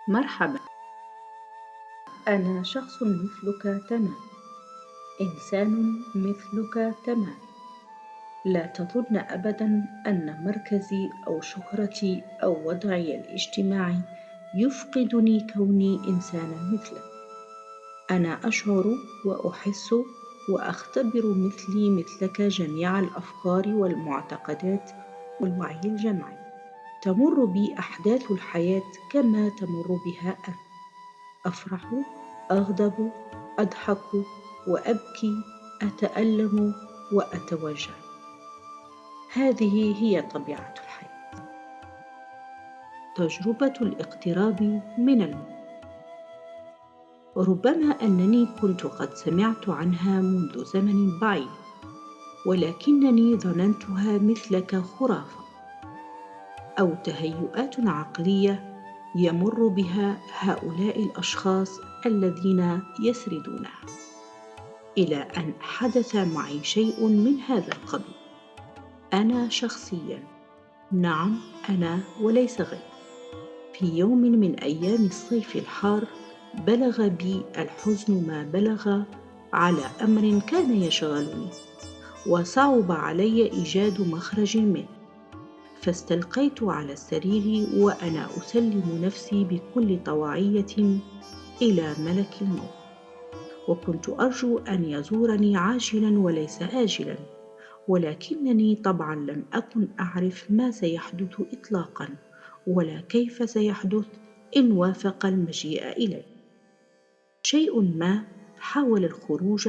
مرحبا. أنا شخص مثلك تمام، إنسان مثلك تمام. لا تظن أبدا أن مركزي أو شهرتي أو وضعي الاجتماعي يفقدني كوني إنسانا مثلك. أنا أشعر وأحس وأختبر مثلك جميع الأفكار والمعتقدات والوعي الجمعي. تمر بي أحداث الحياة كما تمر بها أنت. أفرح، أغضب، أضحك وأبكي، أتألم وأتوجع. هذه هي طبيعة الحياة. تجربة الاقتراب من الموت. ربما أنني كنت قد سمعت عنها منذ زمن بعيد، ولكنني ظننتها مثلك خرافة أو تهيؤات عقلية يمر بها هؤلاء الأشخاص الذين يسردونها، إلى أن حدث معي شيء من هذا القبيل. أنا شخصياً، نعم أنا وليس غير. في يوم من أيام الصيف الحار بلغ بي الحزن ما بلغ على أمر كان يشغلني، وصعب علي إيجاد مخرج منه. فاستلقيت على السرير وأنا أسلم نفسي بكل طواعية إلى ملك الموت، وكنت أرجو أن يزورني عاجلاً وليس آجلاً، ولكنني طبعاً لم أكن أعرف ما سيحدث إطلاقاً، ولا كيف سيحدث إن وافق المجيء إلي. شيء ما حاول الخروج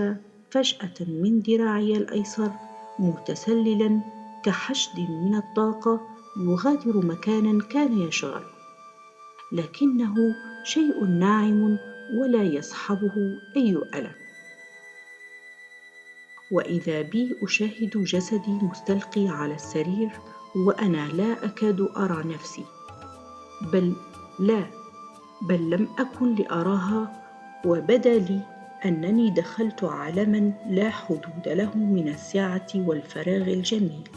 فجأة من ذراعي الأيسر، متسللاً كحشد من الطاقة يغادر مكاناً كان يشغله، لكنه شيء ناعم ولا يصحبه أي ألم. وإذا بي أشاهد جسدي مستلقي على السرير وأنا لا أكاد أرى نفسي، بل لا، بل لم أكن لأراها، وبدا لي أنني دخلت عالماً لا حدود له من السعة والفراغ الجميل.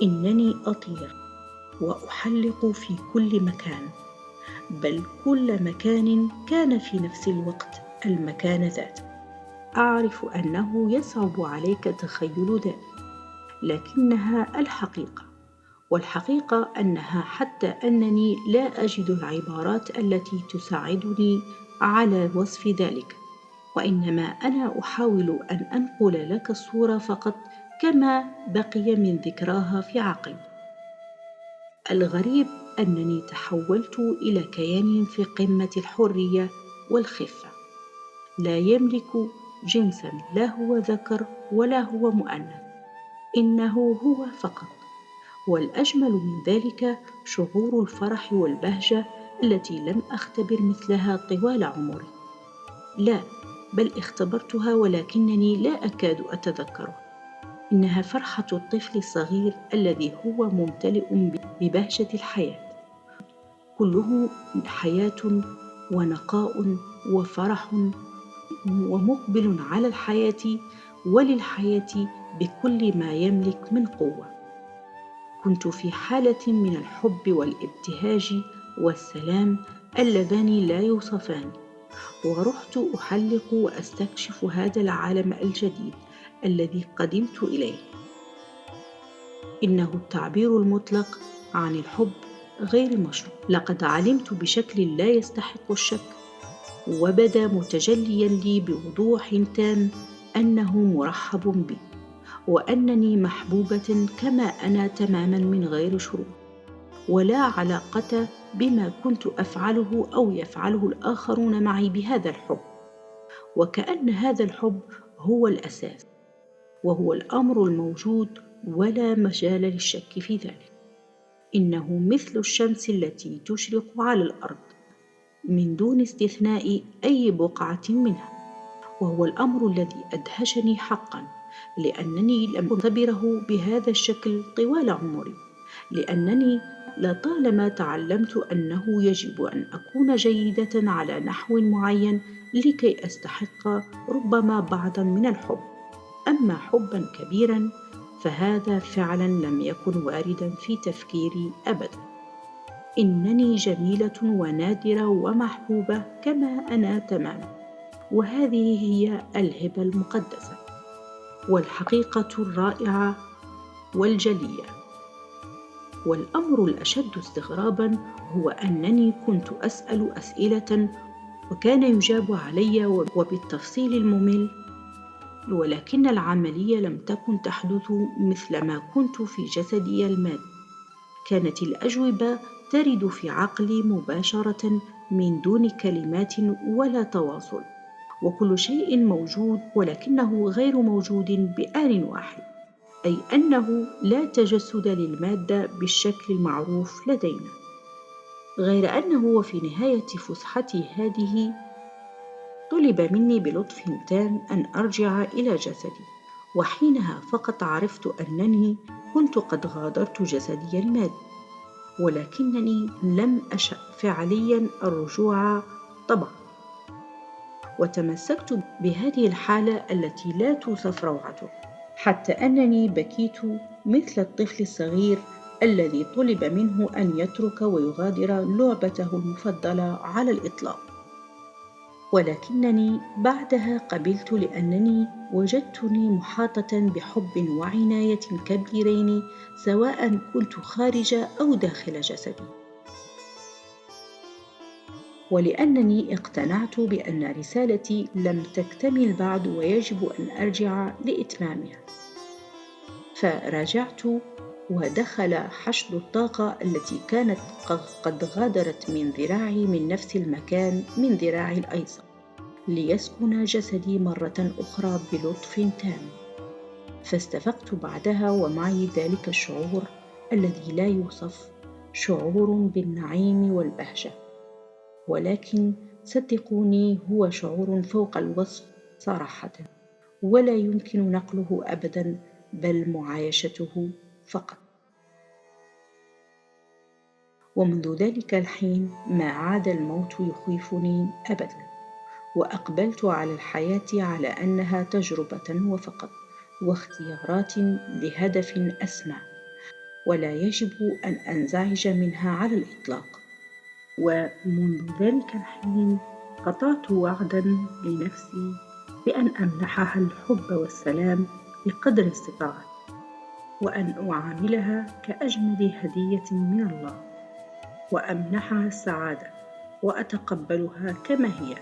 إنني أطير وأحلق في كل مكان، بل كل مكان كان في نفس الوقت المكان ذاته. أعرف أنه يصعب عليك تخيل ذلك، لكنها الحقيقة. والحقيقة أنها حتى أنني لا أجد العبارات التي تساعدني على وصف ذلك، وإنما أنا أحاول أن أنقل لك الصورة فقط كما بقي من ذكراها في عقلي. الغريب أنني تحولت إلى كيان في قمة الحرية والخفة، لا يملك جنساً، لا هو ذكر ولا هو مؤنث، إنه هو فقط. والأجمل من ذلك شعور الفرح والبهجة التي لم أختبر مثلها طوال عمري. لا، بل اختبرتها ولكنني لا أكاد أتذكرها. إنها فرحة الطفل الصغير الذي هو ممتلئ ببهجة الحياة، كله حياة ونقاء وفرح، ومقبل على الحياة وللحياة بكل ما يملك من قوة. كنت في حالة من الحب والابتهاج والسلام اللذان لا يوصفان، ورحت أحلق وأستكشف هذا العالم الجديد الذي قدمت إليه. إنه التعبير المطلق عن الحب غير مشروط. لقد علمت بشكل لا يستحق الشك، وبدا متجليا لي بوضوح تام أنه مرحب بي، وأنني محبوبة كما أنا تماما من غير شروط، ولا علاقة بما كنت أفعله أو يفعله الآخرون معي بهذا الحب. وكأن هذا الحب هو الأساس، وهو الأمر الموجود ولا مجال للشك في ذلك. إنه مثل الشمس التي تشرق على الأرض من دون استثناء أي بقعة منها، وهو الأمر الذي أدهشني حقا، لأنني لم أعتبره بهذا الشكل طوال عمري، لأنني لطالما تعلمت أنه يجب أن أكون جيدة على نحو معين لكي أستحق ربما بعضا من الحب. أما حبا كبيرا فهذا فعلا لم يكن واردا في تفكيري أبدا. إنني جميلة ونادرة ومحبوبة كما أنا تماما، وهذه هي الهبة المقدسة والحقيقة الرائعة والجلية. والأمر الأشد استغرابا هو أنني كنت أسأل أسئلة وكان يجاب علي وبالتفصيل الممل، ولكن العملية لم تكن تحدث مثلما كنت في جسدي المادي. كانت الأجوبة ترد في عقلي مباشرة من دون كلمات ولا تواصل، وكل شيء موجود ولكنه غير موجود بآن واحد، أي أنه لا تجسد للمادة بالشكل المعروف لدينا. غير أنه وفي نهاية فسحتي هذه طلب مني بلطف تام أن أرجع إلى جسدي، وحينها فقط عرفت أنني كنت قد غادرت جسدي المادي، ولكنني لم أشأ فعليا الرجوع طبعا. وتمسكت بهذه الحالة التي لا توصف روعته، حتى أنني بكيت مثل الطفل الصغير الذي طلب منه أن يترك ويغادر لعبته المفضلة على الإطلاق. ولكنني بعدها قبلت، لأنني وجدتني محاطة بحب وعناية كبيرين، سواء كنت خارج أو داخل جسدي، ولأنني اقتنعت بأن رسالتي لم تكتمل بعد ويجب أن أرجع لإتمامها. فرجعت، ودخل حشد الطاقة التي كانت قد غادرت من ذراعي من نفس المكان من ذراعي الأيسر، ليسكن جسدي مرة أخرى بلطف تام. فاستفقت بعدها ومعي ذلك الشعور الذي لا يوصف، شعور بالنعيم والبهجة، ولكن صدقوني هو شعور فوق الوصف صراحة، ولا يمكن نقله أبدا، بل معايشته فقط. ومنذ ذلك الحين ما عاد الموت يخيفني أبدا، وأقبلت على الحياة على أنها تجربة وفقط، واختيارات لهدف أسمى، ولا يجب أن أنزعج منها على الإطلاق. ومنذ ذلك الحين قطعت وعدا لنفسي بأن أمنحها الحب والسلام بقدر استطاعتي، وأن أعاملها كأجمل هدية من الله، وأمنحها السعادة وأتقبلها كما هي،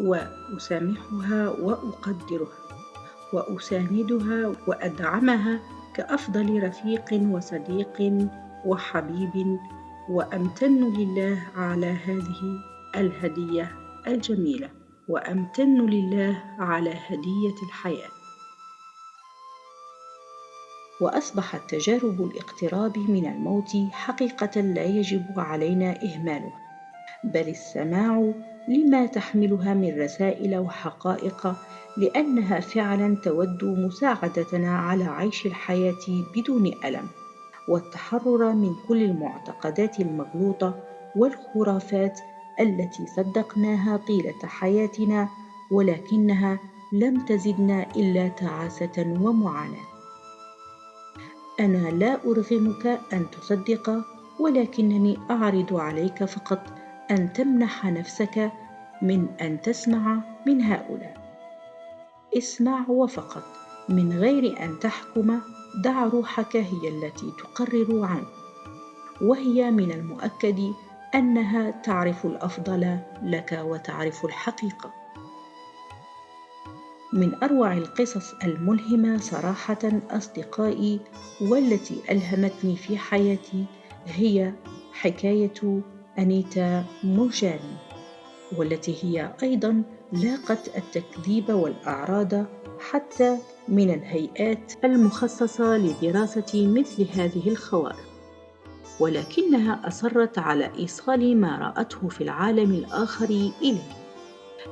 وأسامحها وأقدرها وأساندها وأدعمها كأفضل رفيق وصديق وحبيب، وأمتن لله على هذه الهدية الجميلة، وأمتن لله على هدية الحياة. وأصبحت تجارب الاقتراب من الموت حقيقة لا يجب علينا إهمالها، بل السماع لما تحملها من رسائل وحقائق، لأنها فعلا تود مساعدتنا على عيش الحياة بدون ألم، والتحرر من كل المعتقدات المغلوطة والخرافات التي صدقناها طيلة حياتنا، ولكنها لم تزدنا إلا تعاسة ومعاناة. أنا لا أرغمك أن تصدق، ولكنني أعرض عليك فقط أن تمنح نفسك من أن تسمع من هؤلاء. اسمع وفقط، من غير أن تحكم. دع روحك هي التي تقرر عنك، وهي من المؤكد أنها تعرف الأفضل لك وتعرف الحقيقة. من أروع القصص الملهمة صراحة أصدقائي، والتي ألهمتني في حياتي، هي حكاية أنيتا مورجاني، والتي هي أيضا لاقت التكذيب والأعراض حتى من الهيئات المخصصة لدراسة مثل هذه الخوارق، ولكنها أصرت على إيصال ما رأته في العالم الآخر إليه،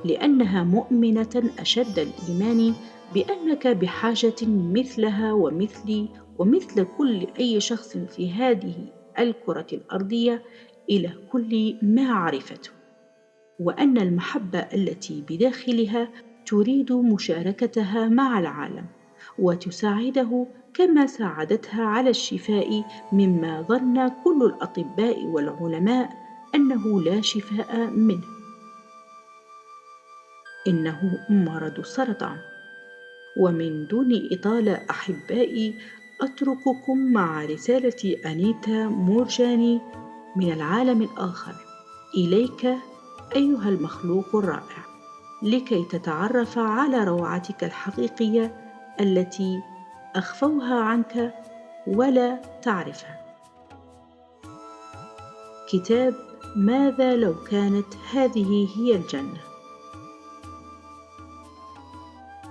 لأنها مؤمنة أشد الإيمان بأنك بحاجة مثلها ومثلي ومثل كل أي شخص في هذه الكرة الأرضية إلى كل ما عرفته، وأن المحبة التي بداخلها تريد مشاركتها مع العالم وتساعده كما ساعدتها على الشفاء مما ظن كل الأطباء والعلماء أنه لا شفاء منه، إنه مرض السرطان. ومن دون إطالة أحبائي، أترككم مع رسالة أنيتا مورجاني من العالم الآخر إليك أيها المخلوق الرائع، لكي تتعرف على روعتك الحقيقية التي أخفوها عنك ولا تعرفها. كتاب ماذا لو كانت هذه هي الجنة.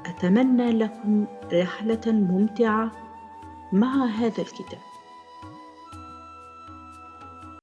أتمنى لكم رحلة ممتعة مع هذا الكتاب.